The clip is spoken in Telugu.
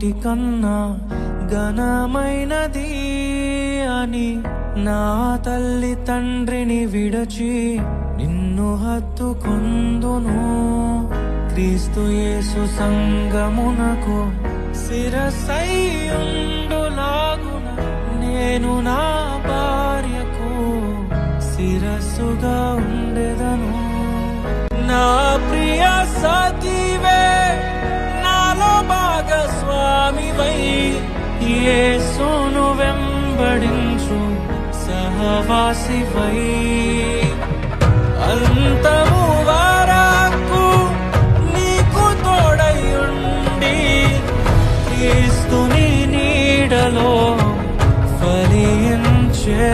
అన్నిటికన్నా ఘనమైనది అని నా తల్లి తండ్రిని విడచి నిన్ను హత్తుకొందును. క్రీస్తు యేసు సంగమునకు శిరస్సైయుండులాగున నేను నా భార్యకు శిరస్సుగా ఉండెదను. నా ప్రియ సతీవే నాలో భాగస్వామివై యేసును వెంబడించు సహవాసివై అంతము వరకు నీకు తోడయుండి క్రీస్తుని నీడలో ఫలించెదము.